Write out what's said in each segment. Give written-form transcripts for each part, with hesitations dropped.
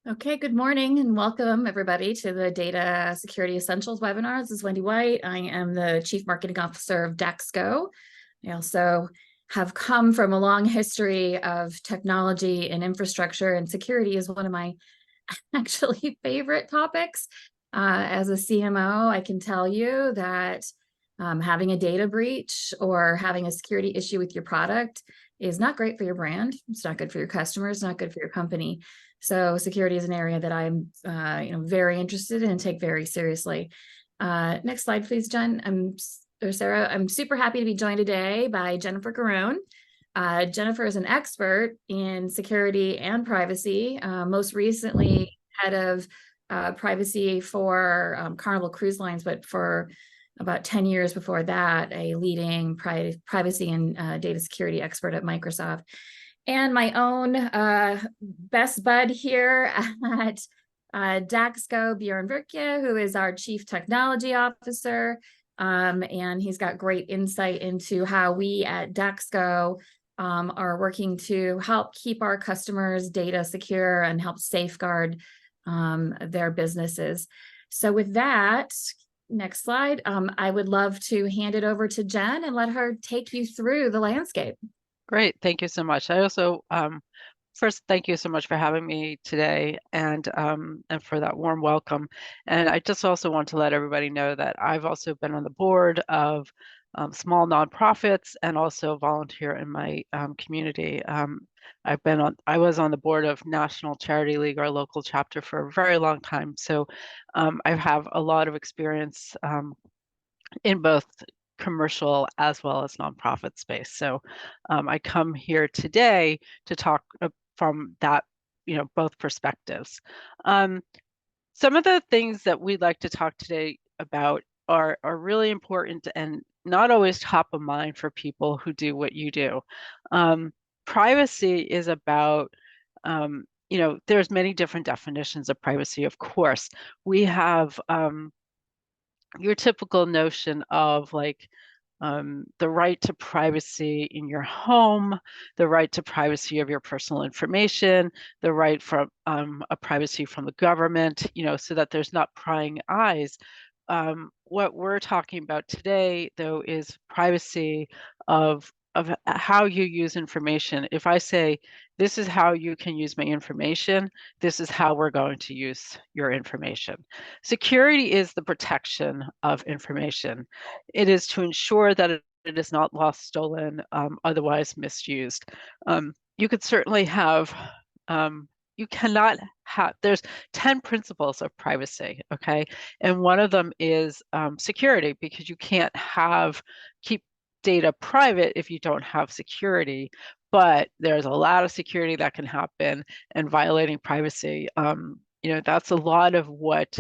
Okay, good morning and welcome everybody to the Data Security Essentials webinar. This is Wendy White. I am the Chief Marketing Officer of Daxko. I also have come from a long history of technology and infrastructure, and security is one of my actually favorite topics. As a CMO, I can tell you that having a data breach or having a security issue with your product is not great for your brand. It's not good for your customers, not good for your company. So security is an area that I'm very interested in and take very seriously. Next slide, please, Jen. Or Sarah. I'm super happy to be joined today by Jennifer Garone. Jennifer is an expert in security and privacy, most recently head of privacy for Carnival Cruise Lines, but for about 10 years before that, a leading privacy and data security expert at Microsoft. And my own best bud here at Daxko, Bjorn Bjerkoe, who is our Chief Technology Officer. And he's got great insight into how we at Daxko are working to help keep our customers' data secure and help safeguard their businesses. So with that, next slide, I would love to hand it over to Jen and let her take you through the landscape. Great, thank you so much. I also first thank you so much for having me today and for that warm welcome. And I just also want to let everybody know that I've also been on the board of small nonprofits and also volunteer in my community. I was on the board of National Charity League, our local chapter, for a very long time. So I have a lot of experience in both commercial as well as nonprofit space. So I come here today to talk from that, both perspectives. Some of the things that we'd like to talk today about are really important and not always top of mind for people who do what you do. Privacy is about, there's many different definitions of privacy, of course. We have your typical notion of like the right to privacy in your home, the right to privacy of your personal information, the right from a privacy from the government, so that there's not prying eyes. What we're talking about today, though, is privacy of how you use information. If I say, this is how you can use my information, this is how we're going to use your information. Security is the protection of information. It is to ensure that it is not lost, stolen, otherwise misused. You could certainly have, you cannot have, there's 10 principles of privacy, okay? And one of them is security, because you can't keep data private if you don't have security. But there's a lot of security that can happen, and violating privacy, that's a lot of what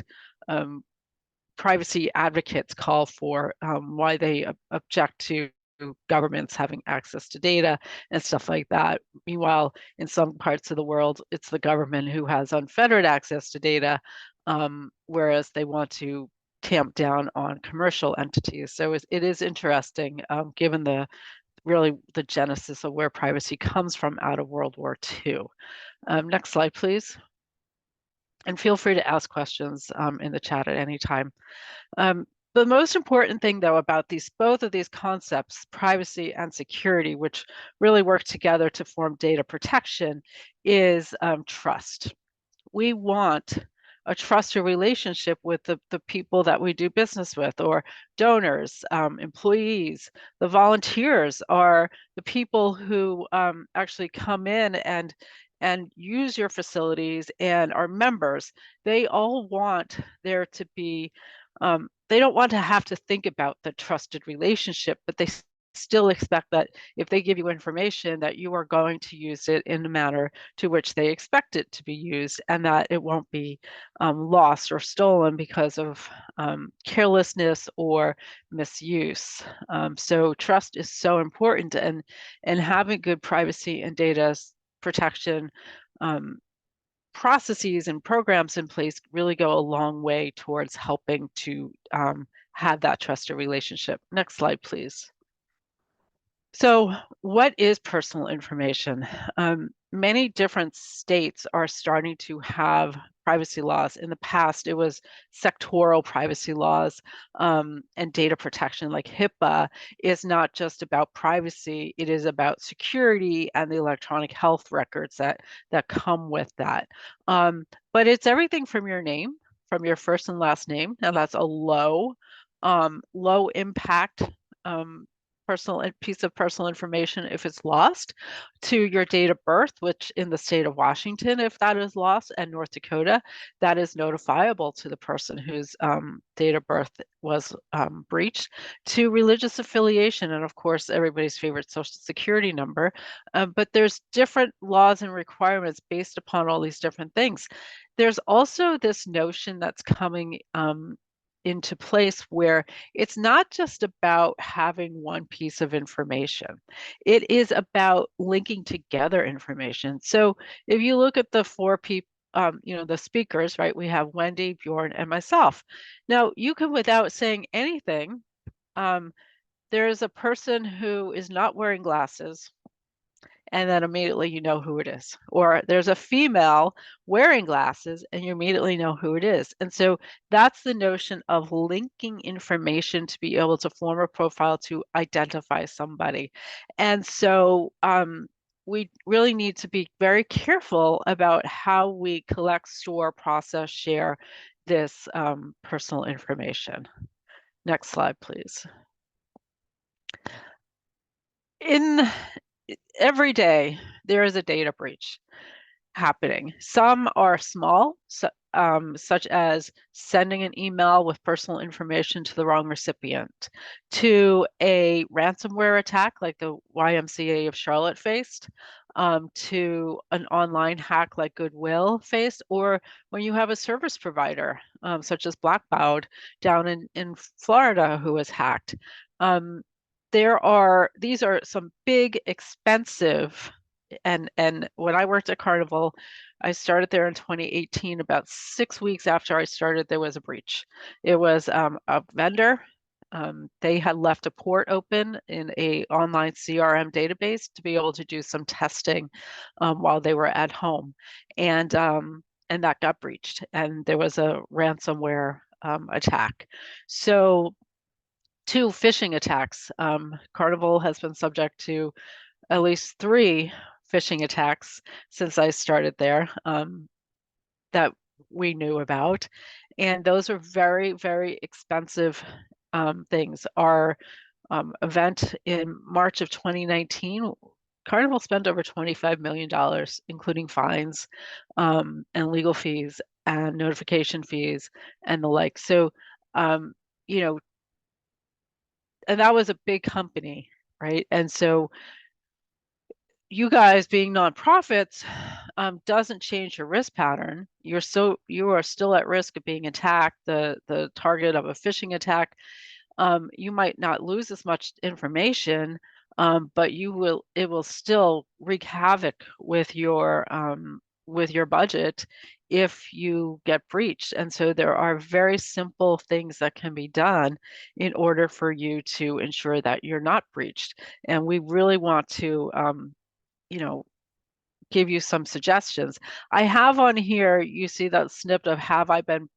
privacy advocates call for, why they object to governments having access to data and stuff like that. Meanwhile, in some parts of the world, it's the government who has unfettered access to data, whereas they want to tamp down on commercial entities. So it is interesting, given really the genesis of where privacy comes from out of World War II. Next slide, please. And feel free to ask questions in the chat at any time. The most important thing, though, about both of these concepts, privacy and security, which really work together to form data protection, is trust. We want a trusted relationship with the people that we do business with, or donors, employees. The volunteers are the people who actually come in and use your facilities, and our members. They all want there to be, they don't want to have to think about the trusted relationship, but they still expect that if they give you information, that you are going to use it in the manner to which they expect it to be used, and that it won't be lost or stolen because of carelessness or misuse. So trust is so important, and having good privacy and data protection processes and programs in place really go a long way towards helping to have that trusted relationship. Next slide, please. So, what is personal information? Many different states are starting to have privacy laws. In the past, it was sectoral privacy laws and data protection, like HIPAA, is not just about privacy, it is about security and the electronic health records that come with that. But it's everything from your name, from your first and last name, and that's a low impact um, piece of personal information if it's lost, to your date of birth, which in the state of Washington, if that is lost, and North Dakota, that is notifiable to the person whose date of birth was breached, to religious affiliation, and of course, everybody's favorite social security number. But there's different laws and requirements based upon all these different things. There's also this notion that's coming into place where it's not just about having one piece of information. It is about linking together information. So if you look at the four people, the speakers, right? We have Wendy, Bjorn, and myself. Now you can, without saying anything, there is a person who is not wearing glasses, and then immediately you know who it is. Or there's a female wearing glasses and you immediately know who it is. And so that's the notion of linking information to be able to form a profile to identify somebody. And so we really need to be very careful about how we collect, store, process, share this personal information. Next slide, please. In every day, there is a data breach happening. Some are small, such as sending an email with personal information to the wrong recipient, to a ransomware attack like the YMCA of Charlotte faced, to an online hack like Goodwill faced, or when you have a service provider, such as Blackbound down in Florida who was hacked. These are some big, expensive, and when I worked at Carnival, I started there in 2018. About 6 weeks after I started, there was a breach. It was a vendor. They had left a port open in a online CRM database to be able to do some testing while they were at home, and that got breached, and there was a ransomware attack. So, two phishing attacks. Carnival has been subject to at least 3 phishing attacks since I started there that we knew about. And those are very, very expensive things. Our event in March of 2019, Carnival spent over $25 million, including fines and legal fees and notification fees and the like. So, you know, and that was a big company, right? And so you guys being nonprofits doesn't change your risk pattern. You are still at risk of being attacked, the target of a phishing attack. You might not lose as much information, but it will still wreak havoc with your budget if you get breached. And so there are very simple things that can be done in order for you to ensure that you're not breached. And we really want to you know, give you some suggestions. I have on here, you see that snippet of have I been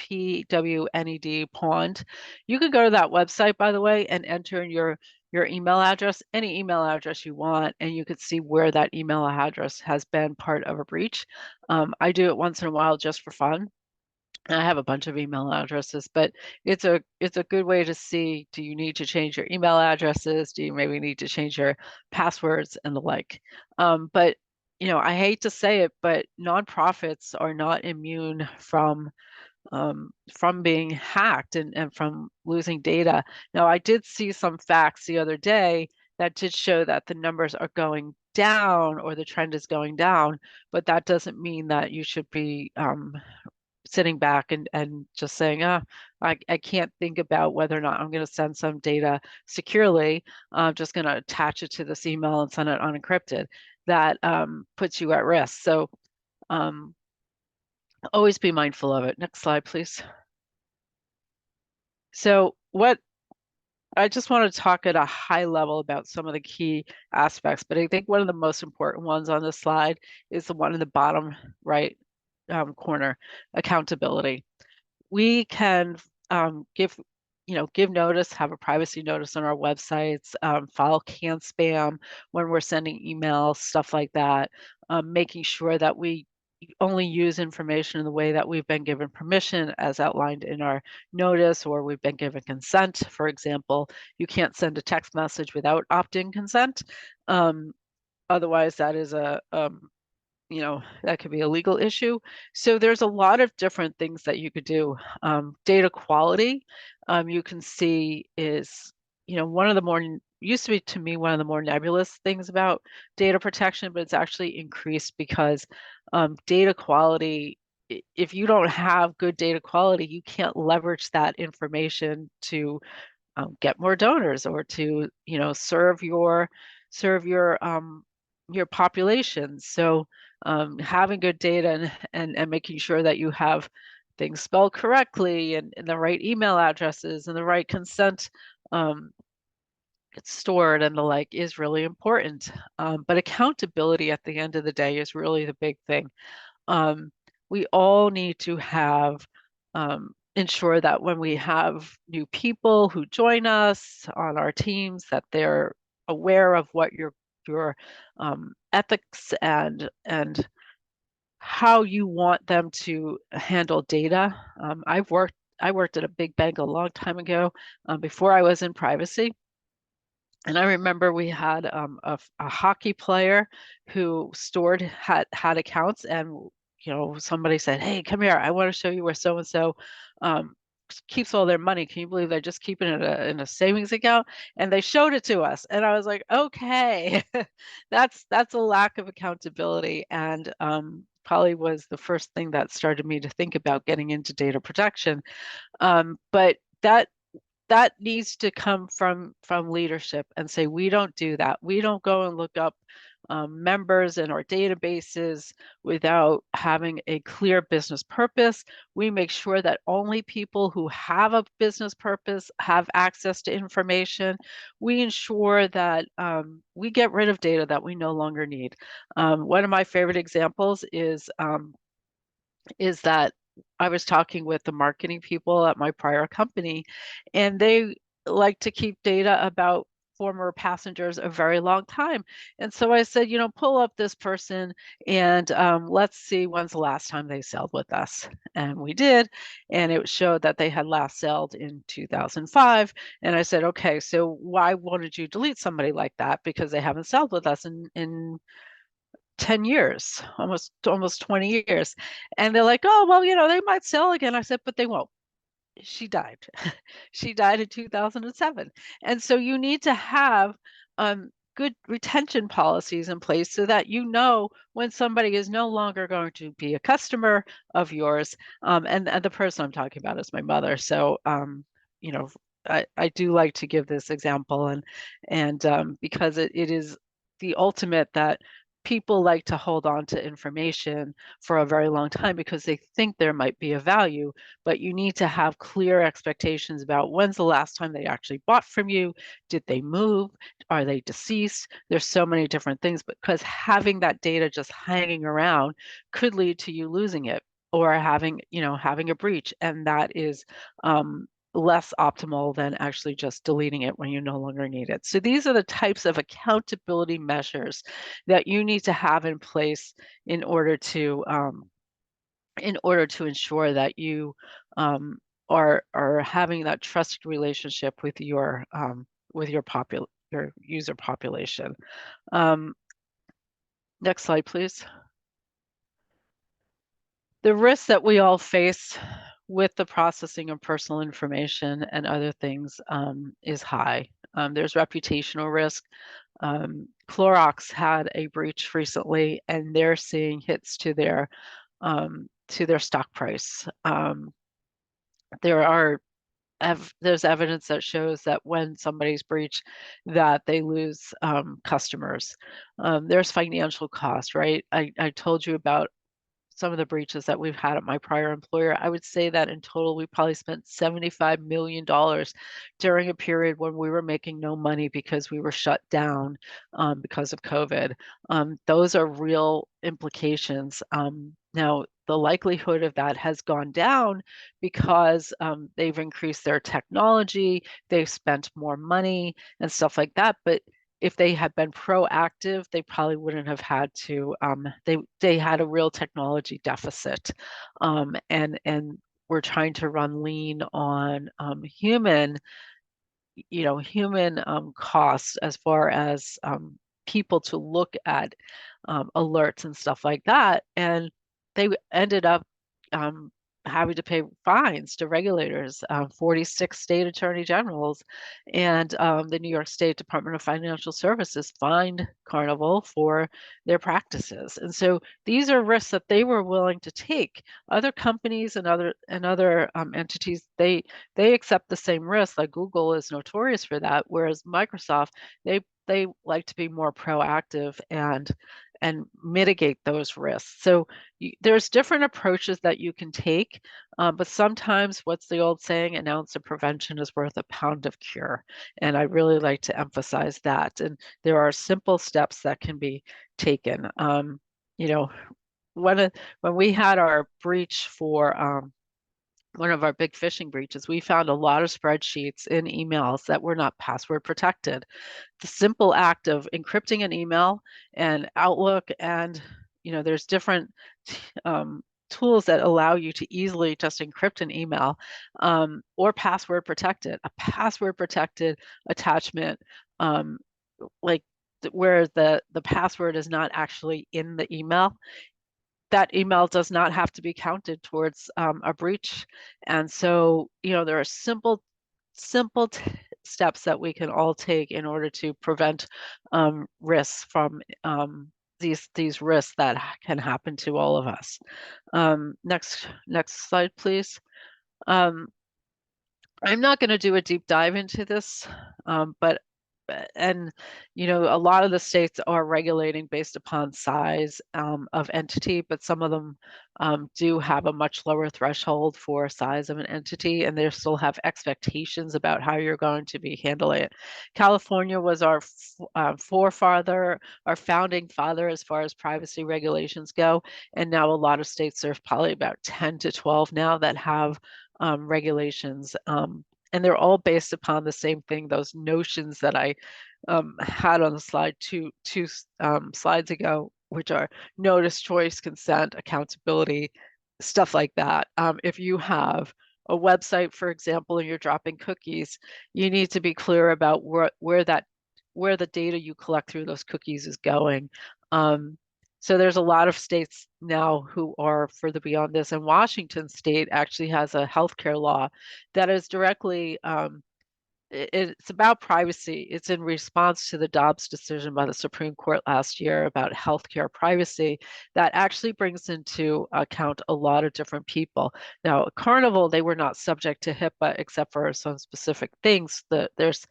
PWNED pawned. You can go to that website, by the way, and enter in your email address, any email address you want, and you could see where that email address has been part of a breach. I do it once in a while just for fun. I have a bunch of email addresses, but it's a good way to see, do you need to change your email addresses? Do you maybe need to change your passwords and the like? But I hate to say it, but nonprofits are not immune from being hacked and from losing data. Now, I did see some facts the other day that did show that the numbers are going down or the trend is going down, but that doesn't mean that you should be sitting back and just saying, I can't think about whether or not I'm going to send some data securely. I'm just going to attach it to this email and send it unencrypted. That puts you at risk. So always be mindful of it. Next slide, please. So what I just want to talk at a high level about some of the key aspects, but I think one of the most important ones on this slide is the one in the bottom right corner, accountability. We can give notice, have a privacy notice on our websites, file can spam when we're sending emails, stuff like that, making sure that we only use information in the way that we've been given permission as outlined in our notice, or we've been given consent. For example, you can't send a text message without opt-in consent. Otherwise, that is that could be a legal issue. So there's a lot of different things that you could do. Data quality, you can see is, one of the more, used to be to me, one of the more nebulous things about data protection, but it's actually increased because data quality, if you don't have good data quality, you can't leverage that information to get more donors or to, serve your population. So having good data and making sure that you have things spelled correctly and the right email addresses and the right consent stored and the like is really important. But accountability at the end of the day is really the big thing. Um, we all need to have ensure that when we have new people who join us on our teams, that they're aware of what your ethics and how you want them to handle data. I worked at a big bank a long time ago, before I was in privacy. And I remember we had a hockey player who had accounts, and somebody said, "Hey, come here! I want to show you where so and so keeps all their money. Can you believe they're just keeping it in a savings account?" And they showed it to us, and I was like, "Okay, that's a lack of accountability," and probably was the first thing that started me to think about getting into data protection. But that needs to come from leadership and say, we don't do that. We don't go and look up members in our databases without having a clear business purpose. We make sure that only people who have a business purpose have access to information. We ensure that we get rid of data that we no longer need. One of my favorite examples is that I was talking with the marketing people at my prior company, and they like to keep data about former passengers a very long time. And so I said, pull up this person and let's see when's the last time they sailed with us. And we did, and it showed that they had last sailed in 2005. And I said, okay, so why wanted you delete somebody like that? Because they haven't sailed with us in 10 years, almost 20 years. And they're like, "Oh, well, they might sell again." I said, "But they won't." She died. She died in 2007. And so you need to have good retention policies in place so that when somebody is no longer going to be a customer of yours. And the person I'm talking about is my mother. So, you know, I do like to give this example and because it is the ultimate that people like to hold on to information for a very long time because they think there might be a value, but you need to have clear expectations about when's the last time they actually bought from you. Did they move? Are they deceased? There's so many different things, because having that data just hanging around could lead to you losing it or having a breach, and that is less optimal than actually just deleting it when you no longer need it. So these are the types of accountability measures that you need to have in place in order to ensure that you are having that trusted relationship with your your user population. Next slide, please. The risk that we all face with the processing of personal information and other things is high. There's reputational risk. Clorox had a breach recently, and they're seeing hits to their stock price. There's evidence that shows that when somebody's breached, that they lose customers. There's financial costs, right? I told you about some of the breaches that we've had at my prior employer, I would say that in total, we probably spent $75 million during a period when we were making no money because we were shut down because of COVID. Those are real implications. Now, the likelihood of that has gone down because they've increased their technology, they've spent more money and stuff like that. But if they had been proactive, they probably wouldn't have had to. They had a real technology deficit, and we're trying to run lean on human costs as far as people to look at alerts and stuff like that. And they ended up um, having to pay fines to regulators, 46 state attorney generals, and the New York State Department of Financial Services fined Carnival for their practices. And so these are risks that they were willing to take. Other companies and other entities, they accept the same risk. Like Google is notorious for that, whereas Microsoft, they like to be more proactive and mitigate those risks. So there's different approaches that you can take, but sometimes what's the old saying? An ounce of prevention is worth a pound of cure. And I really like to emphasize that. And there are simple steps that can be taken. You know, when we had our breach for one of our big phishing breaches, we found a lot of spreadsheets in emails that were not password protected. The simple act of encrypting an email and Outlook, and there's different tools that allow you to easily just encrypt an email, or password protect it. A password protected attachment, like where the password is not actually in the email, that email does not have to be counted towards a breach. And so, there are simple steps that we can all take in order to prevent risks from these risks that can happen to all of us. Next slide, please. I'm not going to do a deep dive into this, but and a lot of the states are regulating based upon size of entity, but some of them do have a much lower threshold for size of an entity, and they still have expectations about how you're going to be handling it. California was our forefather, our founding father as far as privacy regulations go, and now a lot of states, there's probably about 10 to 12 now that have regulations. And they're all based upon the same thing, those notions that I had on the slide two slides ago, which are notice, choice, consent, accountability, stuff like that. If you have a website, for example, and you're dropping cookies, you need to be clear about where the data you collect through those cookies is going. So there's a lot of states now who are further beyond this, and Washington State actually has a healthcare law that is directly, it's about privacy. It's in response to the Dobbs decision by the Supreme Court last year about healthcare privacy that actually brings into account a lot of different people. Now, Carnival, they were not subject to HIPAA except for some specific things. There's,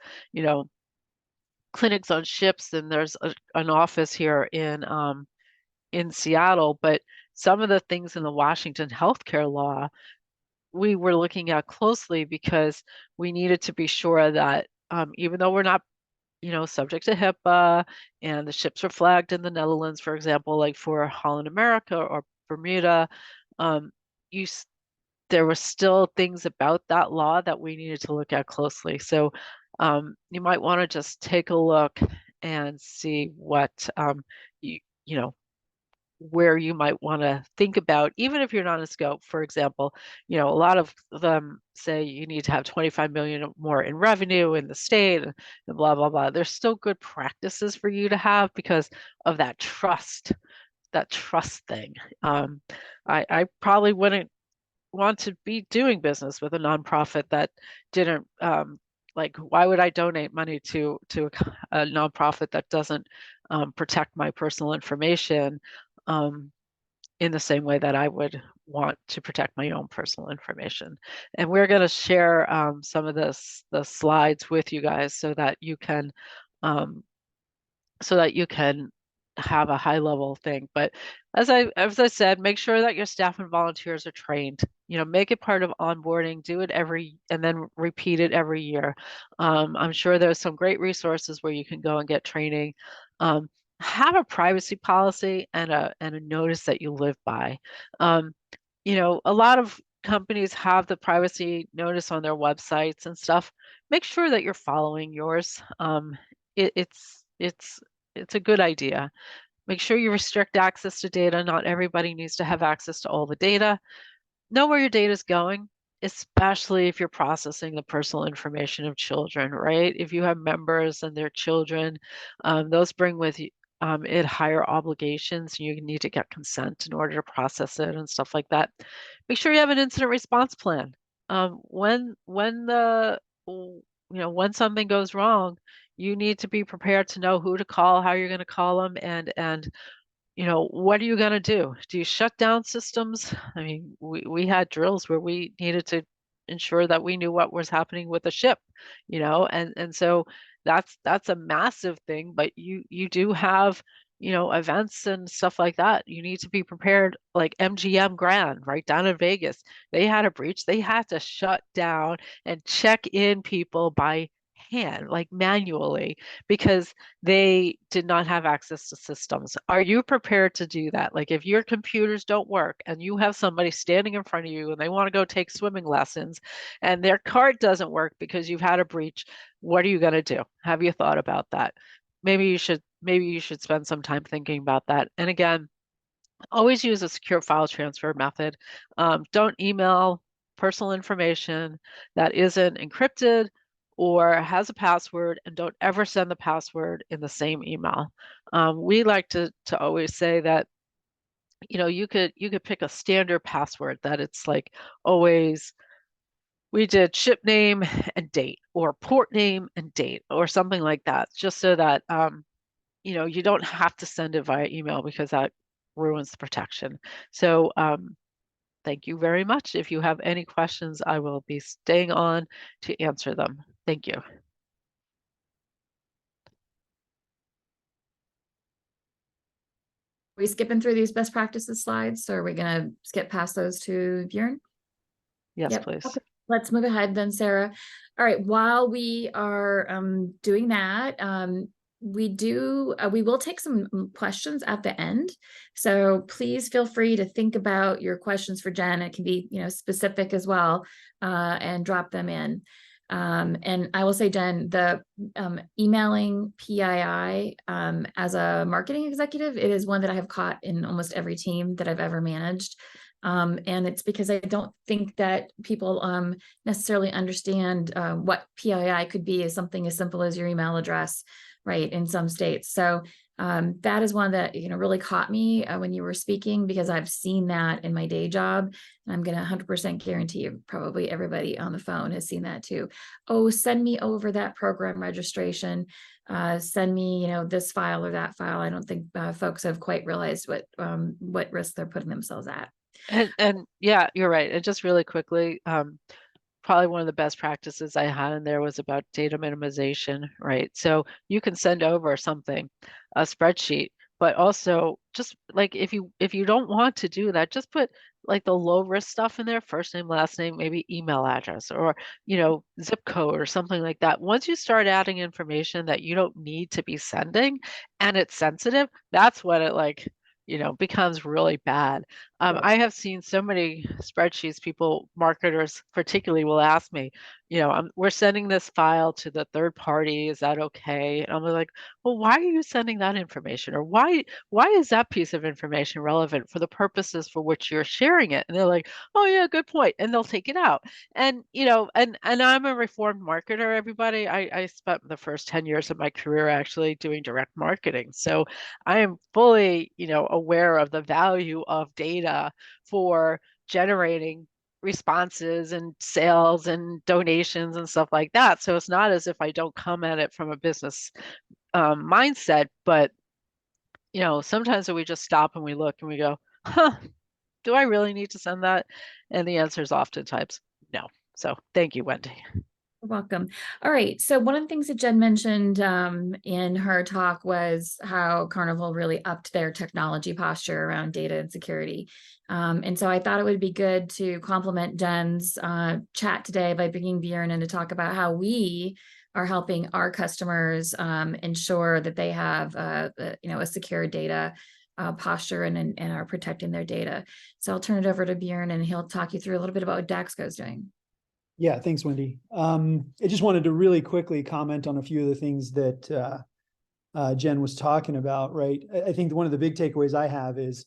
clinics on ships, and there's an office here in Seattle, but some of the things in the Washington healthcare law we were looking at closely because we needed to be sure that even though we're not, subject to HIPAA, and the ships are flagged in the Netherlands, for example, like for Holland America or Bermuda, um, you there were still things about that law that we needed to look at closely. So you might want to just take a look and see what you know where you might want to think about, even if you're not in scope. For example, a lot of them say you need to have 25 million more in revenue in the state and blah, blah, blah. There's still good practices for you to have because of that trust thing. I probably wouldn't want to be doing business with a nonprofit that didn't like, why would I donate money to a nonprofit that doesn't protect my personal information in the same way that I would want to protect my own personal information? And we're going to share some of the slides with you guys so that you can have a high level thing. But as I said, make sure that your staff and volunteers are trained. Make it part of onboarding, do it and then repeat it every year. I'm sure there's some great resources where you can go and get training. Um, have a privacy policy and a notice that you live by. Um, a lot of companies have the privacy notice on their websites and stuff. Make sure that you're following yours. It's a good idea. Make sure you restrict access to data. Not everybody needs to have access to all the data. Know where your data is going, especially if you're processing the personal information of children, right? If you have members and their children, those bring with it higher obligations. You need to get consent in order to process it and stuff like that. Make sure you have an incident response plan. When something goes wrong, you need to be prepared to know who to call, how you're going to call them, and what are you going to do? Do you shut down systems? I mean, we had drills where we needed to ensure that we knew what was happening with the ship, and so that's a massive thing, but you do have, events and stuff like that. You need to be prepared, like MGM Grand, right down in Vegas. They had a breach. They had to shut down and check in people by hand, like manually, because they did not have access to systems. Are you prepared to do that? Like if your computers don't work and you have somebody standing in front of you and they want to go take swimming lessons and their card doesn't work because you've had a breach, what are you going to do? Have you thought about that? Maybe you should spend some time thinking about that. And again, always use a secure file transfer method. Don't email personal information that isn't encrypted or has a password, and don't ever send the password in the same email. We like to always say that you could pick a standard password that it's like always we did ship name and date or port name and date or something like that, just so that you don't have to send it via email because that ruins the protection. So thank you very much. If you have any questions, I will be staying on to answer them. Thank you. We skipping through these best practices slides, so are we gonna skip past those to Bjorn? Yes, Yep. please. Okay. Let's move ahead then, Sarah. All right. While we are doing that, we will take some questions at the end. So please feel free to think about your questions for Jen. It can be, specific as well, and drop them in. And I will say, Jen, the emailing PII as a marketing executive, it is one that I have caught in almost every team that I've ever managed. And it's because I don't think that people necessarily understand what PII could be as something as simple as your email address, right, in some states. So that is one that really caught me when you were speaking, because I've seen that in my day job. And I'm going to 100% guarantee you probably everybody on the phone has seen that too. Oh, send me over that program registration. Send me, this file or that file. I don't think folks have quite realized what risk they're putting themselves at. And yeah, you're right. And just really quickly, probably one of the best practices I had in there was about data minimization, right? So you can send over something, a spreadsheet, but also just like if you don't want to do that, just put like the low risk stuff in there, first name, last name, maybe email address or zip code or something like that. Once you start adding information that you don't need to be sending and it's sensitive, that's when it becomes really bad. I have seen so many spreadsheets, marketers particularly will ask me, we're sending this file to the third party. Is that okay? And I'm like, well, why are you sending that information? Or why is that piece of information relevant for the purposes for which you're sharing it? And they're like, oh yeah, good point. And they'll take it out. And, and I'm a reformed marketer, everybody. I spent the first 10 years of my career actually doing direct marketing. So I am fully, aware of the value of data for generating responses and sales and donations and stuff like that. So it's not as if I don't come at it from a business mindset, but sometimes we just stop and we look and we go, huh, do I really need to send that? And the answer is oftentimes no. So thank you, Wendy. You're welcome. All right. So one of the things that Jen mentioned in her talk was how Carnival really upped their technology posture around data and security. And so I thought it would be good to complement Jen's chat today by bringing Bjorn in to talk about how we are helping our customers ensure that they have a secure data posture and are protecting their data. So I'll turn it over to Bjorn and he'll talk you through a little bit about what Daxko is doing. Yeah, thanks, Wendy. I just wanted to really quickly comment on a few of the things that Jen was talking about, right? I think one of the big takeaways I have is,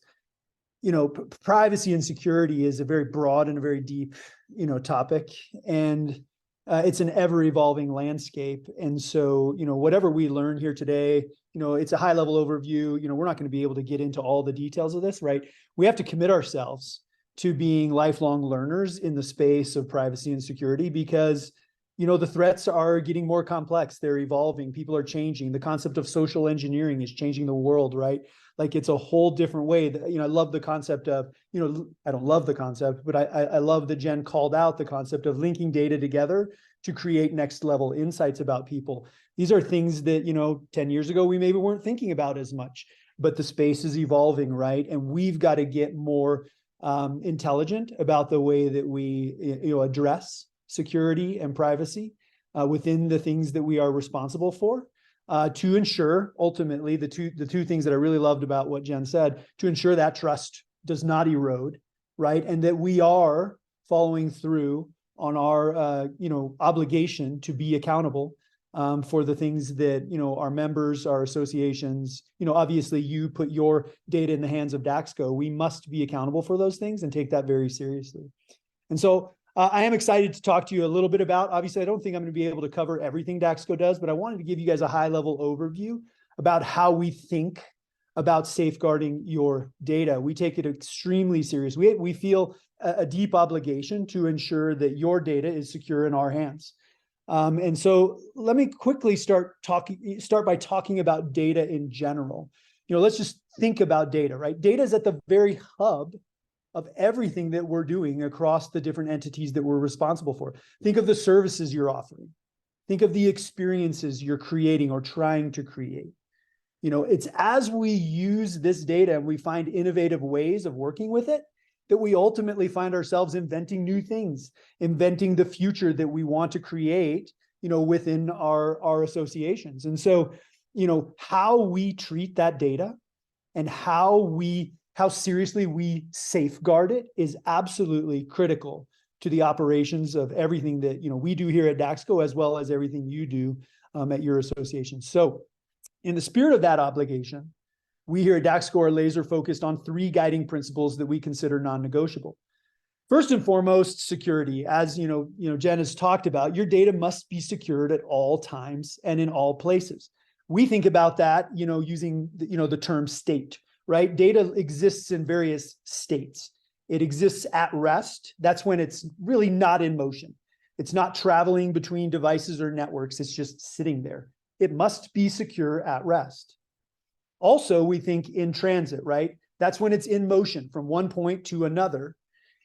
privacy and security is a very broad and a very deep, topic. And it's an ever-evolving landscape. And so, whatever we learn here today, it's a high-level overview. We're not going to be able to get into all the details of this, right? We have to commit ourselves to being lifelong learners in the space of privacy and security because, the threats are getting more complex. They're evolving. People are changing. The concept of social engineering is changing the world, right? Like it's a whole different way that, I love the concept of, I don't love the concept, but I love that Jen called out the concept of linking data together to create next level insights about people. These are things that, 10 years ago, we maybe weren't thinking about as much, but the space is evolving, right? And we've got to get more intelligent about the way that we address security and privacy within the things that we are responsible for to ensure ultimately the two things that I really loved about what Jen said, to ensure that trust does not erode, right? And that we are following through on our obligation to be accountable for the things that, our members, our associations, obviously you put your data in the hands of Daxko. We must be accountable for those things and take that very seriously. And so I am excited to talk to you a little bit about, obviously, I don't think I'm going to be able to cover everything Daxko does, but I wanted to give you guys a high level overview about how we think about safeguarding your data. We take it extremely serious. We feel a deep obligation to ensure that your data is secure in our hands. And so let me quickly start by talking about data in general. Let's just think about data, right? Data is at the very hub of everything that we're doing across the different entities that we're responsible for. Think of the services you're offering. Think of the experiences you're creating or trying to create. It's as we use this data and we find innovative ways of working with it that we ultimately find ourselves inventing new things, inventing the future that we want to create, within our associations. And so, how we treat that data and how seriously we safeguard it is absolutely critical to the operations of everything that, we do here at Daxko, as well as everything you do at your association. So in the spirit of that obligation, we here at Daxko are laser focused on 3 guiding principles that we consider non-negotiable. First and foremost, security. As Jen has talked about, your data must be secured at all times and in all places. We think about that, using the term state, right? Data exists in various states. It exists at rest. That's when it's really not in motion. It's not traveling between devices or networks. It's just sitting there. It must be secure at rest. Also, we think in transit, right? That's when it's in motion from one point to another.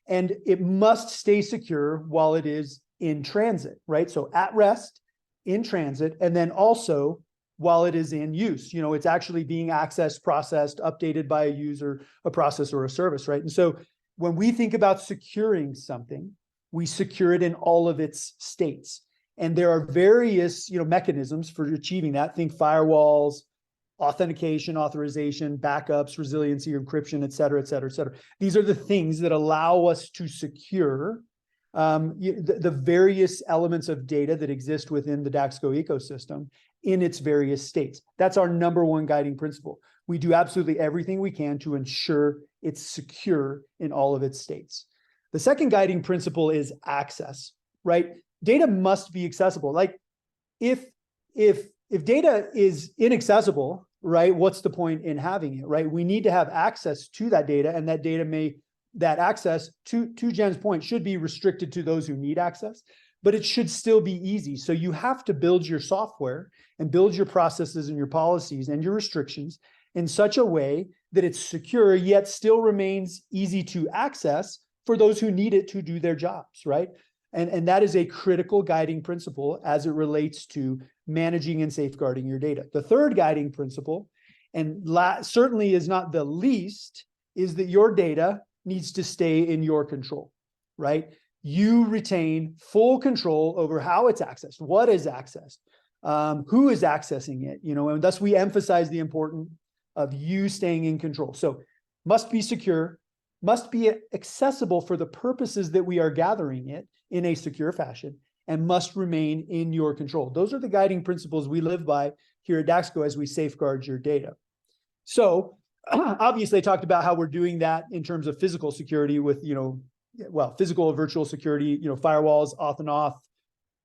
And it must stay secure while it is in transit, right? So at rest, in transit, and then also while it is in use. It's actually being accessed, processed, updated by a user, a process, or a service, right? And so when we think about securing something, we secure it in all of its states. And there are various, mechanisms for achieving that. Think firewalls, authentication, authorization, backups, resiliency, encryption, et cetera, et cetera, et cetera. These are the things that allow us to secure the various elements of data that exist within the Daxko ecosystem in its various states. That's our number one guiding principle. We do absolutely everything we can to ensure it's secure in all of its states. The second guiding principle is access, right? Data must be accessible. Like if data is inaccessible, right, what's the point in having it, right? We need to have access to that data, and that access, to Jen's point, should be restricted to those who need access, but it should still be easy. So you have to build your software and build your processes and your policies and your restrictions in such a way that it's secure, yet still remains easy to access for those who need it to do their jobs, right? And that is a critical guiding principle as it relates to managing and safeguarding your data. The third guiding principle, and certainly is not the least, is that your data needs to stay in your control, right? You retain full control over how it's accessed, what is accessed, who is accessing it, and thus we emphasize the importance of you staying in control. So must be secure, must be accessible for the purposes that we are gathering it in a secure fashion, and must remain in your control. Those are the guiding principles we live by here at Daxko as we safeguard your data. So obviously I talked about how we're doing that in terms of physical security with, physical and virtual security, firewalls, auth and auth,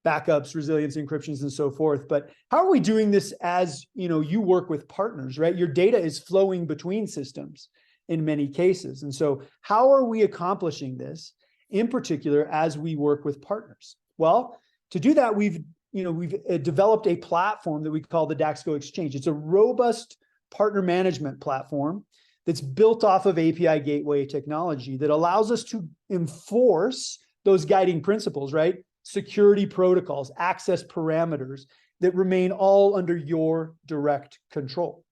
backups, resilience, encryptions, and so forth. But how are we doing this as, you work with partners, right? Your data is flowing between systems in many cases. And so how are we accomplishing this in particular as we work with partners? Well, to do that, we've developed a platform that we call the Daxko Exchange. It's a robust partner management platform that's built off of API gateway technology that allows us to enforce those guiding principles, right? Security protocols, access parameters that remain all under your direct control.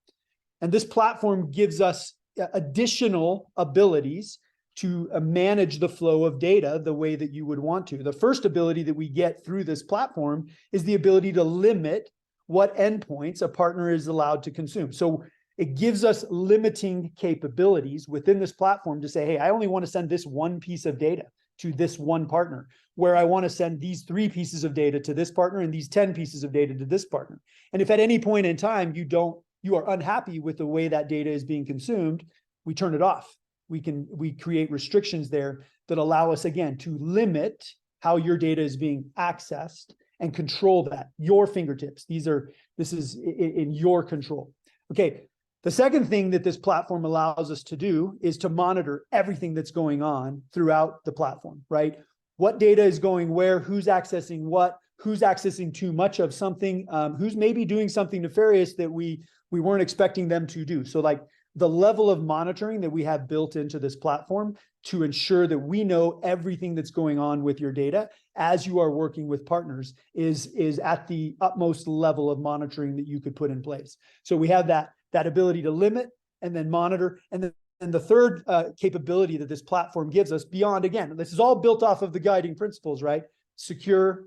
And this platform gives us additional abilities to manage the flow of data the way that you would want to. The first ability that we get through this platform is the ability to limit what endpoints a partner is allowed to consume. So it gives us limiting capabilities within this platform to say, hey, I only want to send this one piece of data to this one partner, where I want to send these 3 pieces of data to this partner and these 10 pieces of data to this partner. And if at any point in time you are unhappy with the way that data is being consumed, we turn it off. We create restrictions there that allow us, again, to limit how your data is being accessed and control that, your fingertips. This is in your control. Okay, the second thing that this platform allows us to do is to monitor everything that's going on throughout the platform, right? What data is going where, who's accessing what, who's accessing too much of something, who's maybe doing something nefarious that we weren't expecting them to do. So like the level of monitoring that we have built into this platform to ensure that we know everything that's going on with your data as you are working with partners is at the utmost level of monitoring that you could put in place. So we have that ability to limit and then monitor. And then the third capability that this platform gives us beyond, again, this is all built off of the guiding principles, right? Secure,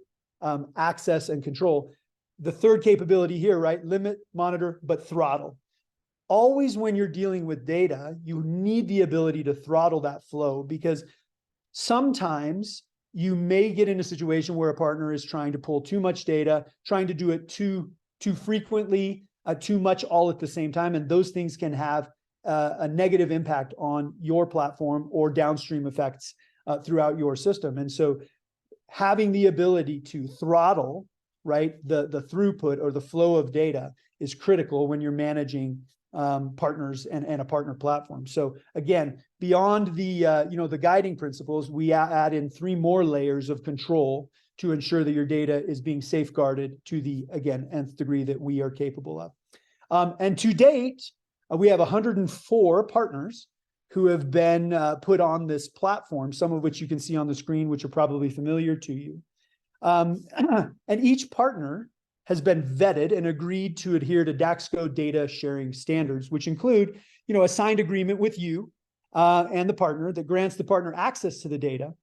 access, and control. The third capability here, right? Limit, monitor, but throttle. Always when you're dealing with data, you need the ability to throttle that flow, because sometimes you may get in a situation where a partner is trying to pull too much data, trying to do it too frequently, too much all at the same time. And those things can have a negative impact on your platform or downstream effects throughout your system. And so having the ability to throttle, right, the throughput or the flow of data is critical when you're managing partners and a partner platform. So again, beyond the the guiding principles, we add in 3 more layers of control to ensure that your data is being safeguarded to the, again, nth degree that we are capable of. And to date, we have 104 partners who have been put on this platform, some of which you can see on the screen, which are probably familiar to you. And each partner has been vetted and agreed to adhere to Daxko data sharing standards, which include, a signed agreement with you and the partner that grants the partner access to the data,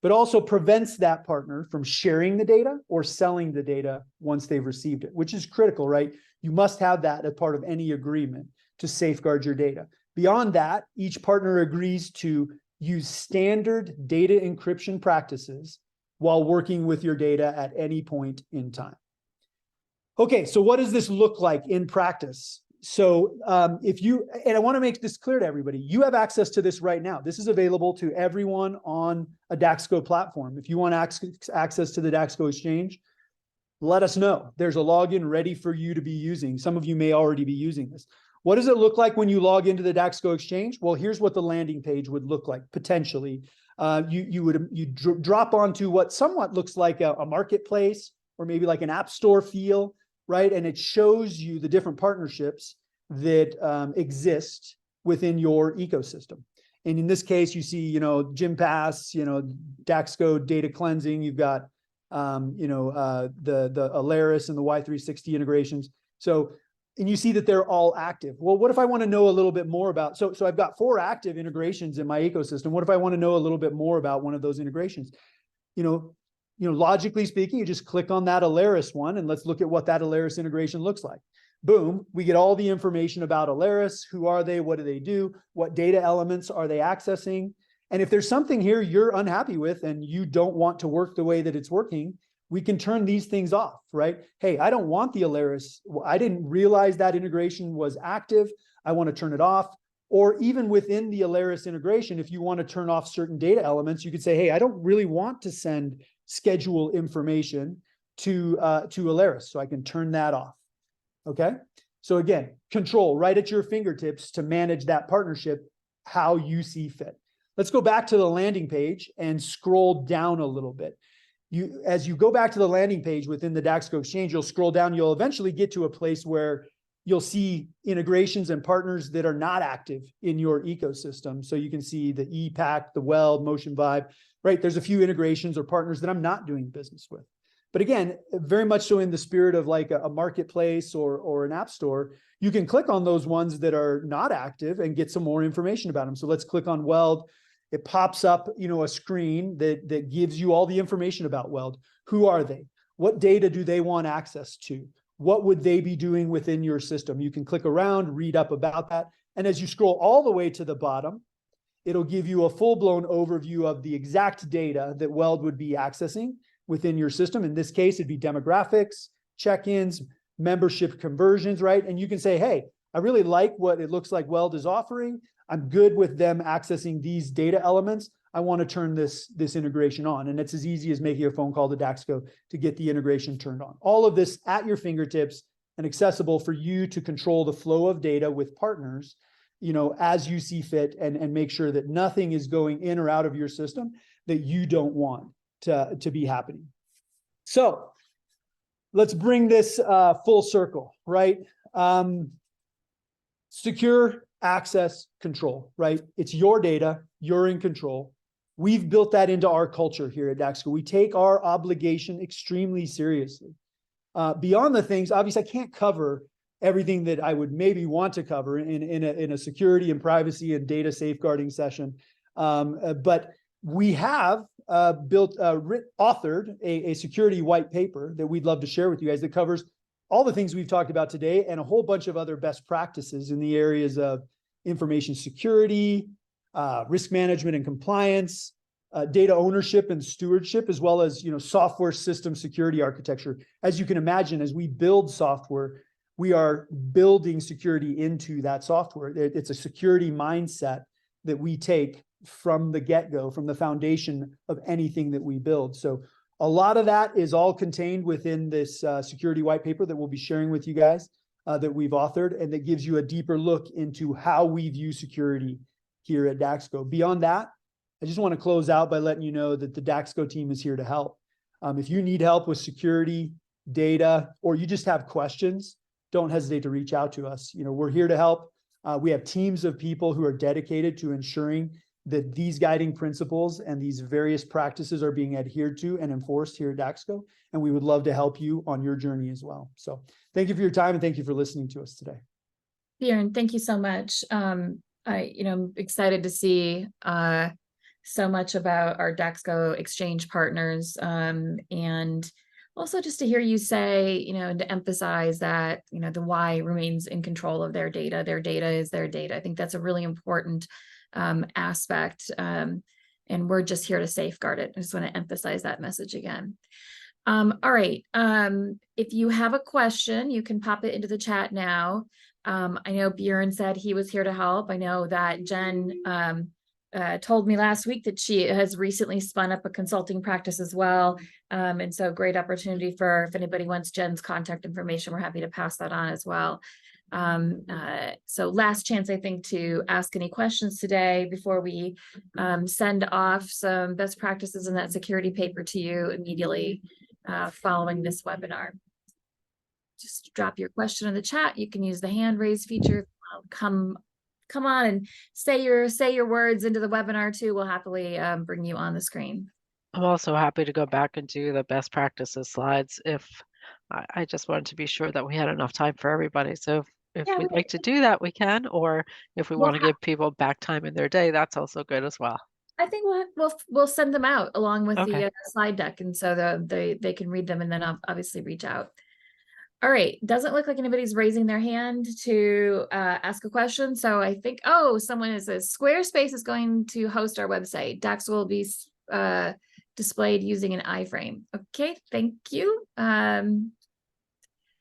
but also prevents that partner from sharing the data or selling the data once they've received it, which is critical, right? You must have that as part of any agreement to safeguard your data. Beyond that, each partner agrees to use standard data encryption practices while working with your data at any point in time. Okay, so what does this look like in practice? So and I want to make this clear to everybody, you have access to this right now. This is available to everyone on a Daxko platform. If you want access to the Daxko Exchange, let us know. There's a login ready for you to be using. Some of you may already be using this. What does it look like when you log into the Daxko Exchange? Well, here's what the landing page would look like, potentially. You drop onto what somewhat looks like a marketplace or maybe like an app store feel, right? And it shows you the different partnerships that exist within your ecosystem. And in this case, you see, Gym Pass, Daxko data cleansing. You've got, the Alaris and the Y360 integrations. So, and you see that they're all active. Well, what if I want to know a little bit more about, so I've got 4 active integrations in my ecosystem. What if I want to know a little bit more about one of those integrations? Logically speaking, you just click on that Alaris one, and let's look at what that Alaris integration looks like. Boom, we get all the information about Alaris. Who are they? What do they do? What data elements are they accessing? And if there's something here you're unhappy with and you don't want to work the way that it's working, we can turn these things off, right? Hey, I don't want the Alaris. I didn't realize that integration was active. I want to turn it off. Or even within the Alaris integration, if you want to turn off certain data elements, you could say, hey, I don't really want to send schedule information to Alaris, so I can turn that off. Okay. So again, control right at your fingertips to manage that partnership how you see fit. Let's go back to the landing page and scroll down a little bit. As you go back to the landing page within the Daxko Exchange, you'll scroll down, you'll eventually get to a place where you'll see integrations and partners that are not active in your ecosystem. So you can see the ePack, the Weld, Motion Vibe, right? There's a few integrations or partners that I'm not doing business with. But again, very much so in the spirit of like a marketplace or an app store, you can click on those ones that are not active and get some more information about them. So let's click on Weld. It pops up, a screen that gives you all the information about Weld. Who are they? What data do they want access to? What would they be doing within your system? You can click around, read up about that. And as you scroll all the way to the bottom, it'll give you a full-blown overview of the exact data that Weld would be accessing within your system. In this case, it'd be demographics, check-ins, membership conversions, right? And you can say, hey, I really like what it looks like Weld is offering. I'm good with them accessing these data elements. I want to turn this integration on. And it's as easy as making a phone call to Daxko to get the integration turned on. All of this at your fingertips and accessible for you to control the flow of data with partners, as you see fit, and make sure that nothing is going in or out of your system that you don't want to be happening. So let's bring this full circle, right? Secure access control, right? It's your data, you're in control. We've built that into our culture here at Daxko. We take our obligation extremely seriously. Beyond the things, obviously, I can't cover everything that I would maybe want to cover in a security and privacy and data safeguarding session. But we have authored a security white paper that we'd love to share with you guys that covers all the things we've talked about today and a whole bunch of other best practices in the areas of information security, risk management and compliance, data ownership and stewardship, as well as software system security architecture. As you can imagine, as we build software, we are building security into that software. It's a security mindset that we take from the get-go, from the foundation of anything that we build. So a lot of that is all contained within this security white paper that we'll be sharing with you guys that we've authored, and that gives you a deeper look into how we view security here at Daxko. Beyond that, I just want to close out by letting you know that the Daxko team is here to help. If you need help with security, data, or you just have questions, don't hesitate to reach out to us. We're here to help. We have teams of people who are dedicated to ensuring that these guiding principles and these various practices are being adhered to and enforced here at Daxko. And we would love to help you on your journey as well. So thank you for your time and thank you for listening to us today. Bjorn, thank you so much. I'm excited to see so much about our Daxko exchange partners, and also just to hear you say, and to emphasize that, the Y remains in control of their data. Their data is their data. I think that's a really important aspect, and we're just here to safeguard it. I just want to emphasize that message again. All right. If you have a question, you can pop it into the chat now. I know Bjorn said he was here to help. I know that Jen told me last week that she has recently spun up a consulting practice as well. And so great opportunity if anybody wants Jen's contact information, we're happy to pass that on as well. So last chance, I think, to ask any questions today before we send off some best practices in that security paper to you immediately following this webinar. Just drop your question in the chat. You can use the hand raise feature, come come on and say your words into the webinar too, we'll happily bring you on the screen. I'm also happy to go back and do the best practices slides if I just wanted to be sure that we had enough time for everybody. So if Yeah, we'd like to do that, we can, or if we we'll want to give people back time in their day, that's also good as well. I think we'll send them out along with Okay. the slide deck, and so they can read them and then obviously reach out. All right, doesn't look like anybody's raising their hand to ask a question. So I think, oh, someone says Squarespace is going to host our website. Daxko will be displayed using an iframe. Okay, thank you.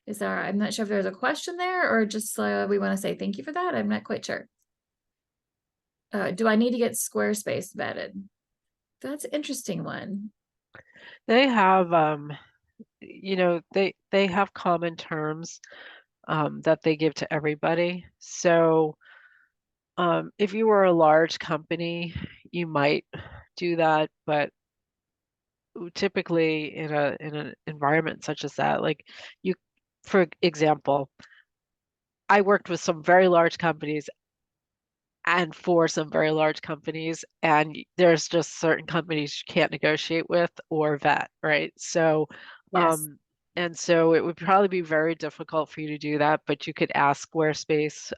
Is there, I'm not sure if there's a question there or just we want to say thank you for that. I'm not quite sure. Do I need to get Squarespace vetted? That's an interesting one. They have you know, they have common terms that they give to everybody. So if you were a large company, you might do that, but typically in an environment such as that, like you, for example, I worked with some very large companies and for some very large companies, and there's just certain companies you can't negotiate with or vet, right? So Yes. and so it would probably be very difficult for you to do that, but you could ask Squarespace,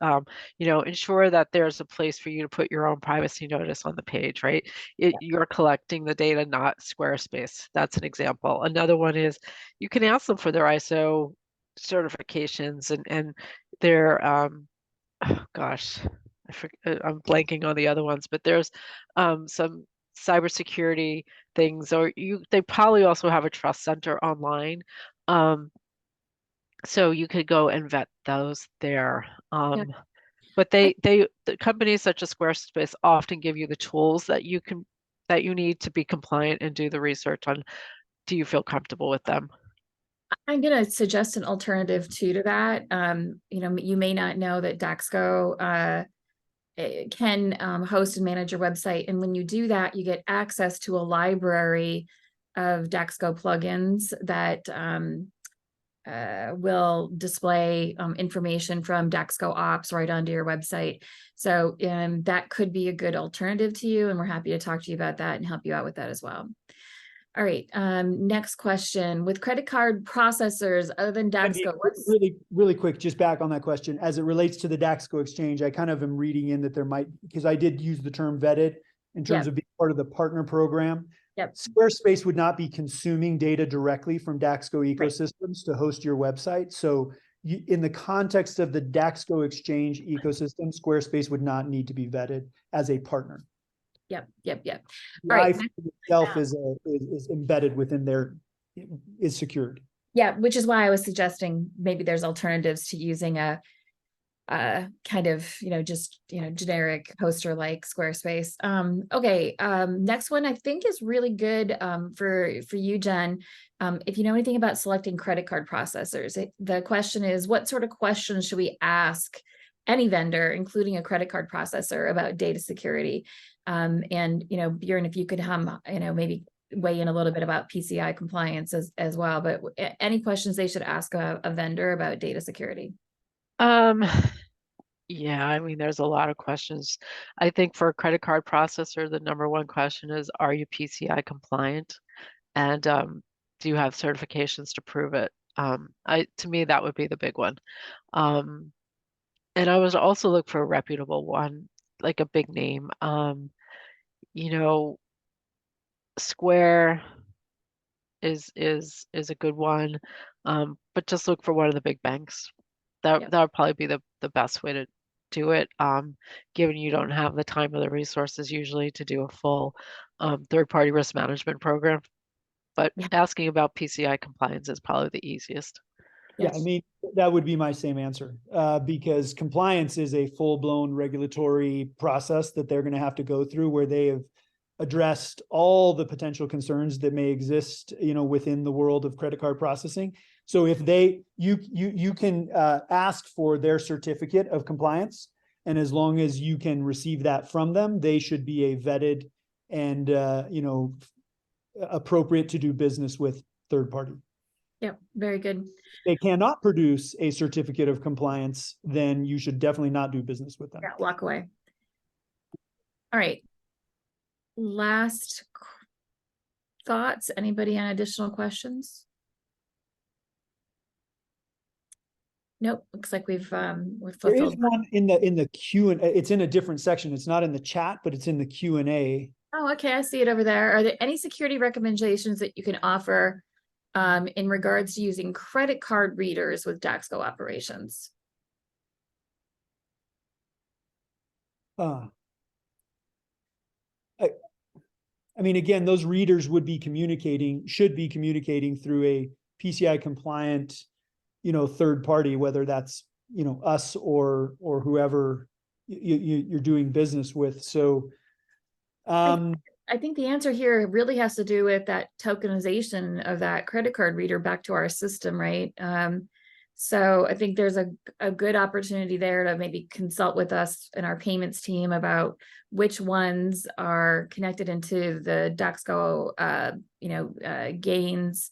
you know, ensure that there's a place for you to put your own privacy notice on the page, right? You're collecting the data, not Squarespace. That's an example. Another one is you can ask them for their ISO certifications and their, oh gosh, I'm blanking on the other ones, but there's some cybersecurity things, or they probably also have a trust center online. So you could go and vet those there. Yeah. But the companies such as Squarespace often give you the tools that you need to be compliant and do the research on. Do you feel comfortable with them? I'm going to suggest an alternative to that. You know, you may not know that Daxko can host and manage your website. And when you do that, you get access to a library of Daxko plugins that will display information from Daxko Ops right onto your website. So that could be a good alternative to you. And we're happy to talk to you about that and help you out with that as well. All right, next question. With credit card processors other than Daxko, really quick, just back on that question, as it relates to the Daxko exchange, I kind of am reading in that there might, because I did use the term vetted in terms of being part of the partner program. Yep. Squarespace would not be consuming data directly from Daxko ecosystems to host your website. So in the context of the Daxko exchange ecosystem, Squarespace would not need to be vetted as a partner. Yep. The All right. iPhone itself is embedded within there, is secured. Yeah, which is why I was suggesting maybe there's alternatives to using a kind of, you know, just, you know, generic hoster like Squarespace. Okay, next one I think is really good for you, Jen. If you know anything about selecting credit card processors, the question is, what sort of questions should we ask any vendor, including a credit card processor, about data security? And, you know, Bjorn, if you could you know, maybe weigh in a little bit about PCI compliance as well, but any questions they should ask a vendor about data security? Yeah, I mean, there's a lot of questions. I think for a credit card processor, the number one question is, are you PCI compliant? And do you have certifications to prove it? To me, that would be the big one. And I would also look for a reputable one, like a big name. You know, Square is a good one, but just look for one of the big banks. That would probably be the best way to do it, given you don't have the time or the resources usually to do a full third-party risk management program. But asking about PCI compliance is probably the easiest. Yeah, I mean, that would be my same answer, because compliance is a full-blown regulatory process that they're going to have to go through, where they have addressed all the potential concerns that may exist, you know, within the world of credit card processing. So if you can ask for their certificate of compliance, and as long as you can receive that from them, they should be a vetted and you know, appropriate to do business with third party. Yep, very good. They cannot produce a certificate of compliance, then you should definitely not do business with them. Yeah, walk away. All right. Last thoughts? Anybody on additional questions? Nope. Looks like we've There is fulfilled. one in the Q and it's in a different section. It's not in the chat, but it's in the Q&A. Oh, okay. I see it over there. Are there any security recommendations that you can offer in regards to using credit card readers with Daxko operations? I mean, again, those readers should be communicating through a PCI compliant, third party, whether that's, us or whoever you're doing business with. So, I think the answer here really has to do with that tokenization of that credit card reader back to our system, right? So I think there's a good opportunity there to maybe consult with us and our payments team about which ones are connected into the Daxko, gains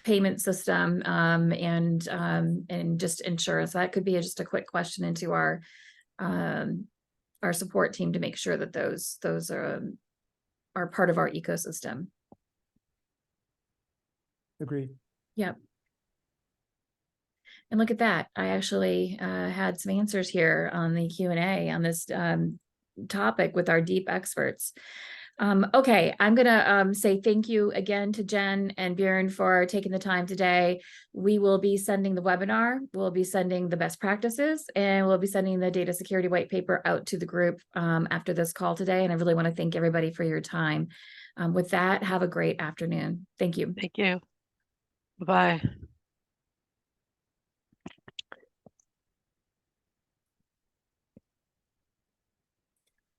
payment system, and just insurance. That could be just a quick question into our support team to make sure that those are part of our ecosystem. agreed. Yep. And look at that. I actually had some answers here on the Q&A on this topic with our deep experts. Okay, I'm gonna say thank you again to Jen and Bjorn for taking the time today. We will be sending the webinar, we'll be sending the best practices, and we'll be sending the data security white paper out to the group after this call today. And I really want to thank everybody for your time. With that, have a great afternoon. Thank you. Thank you. Bye-bye.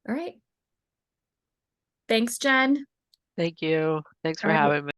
All right. Thanks, Jen. Thank you. Thanks for All right. having me.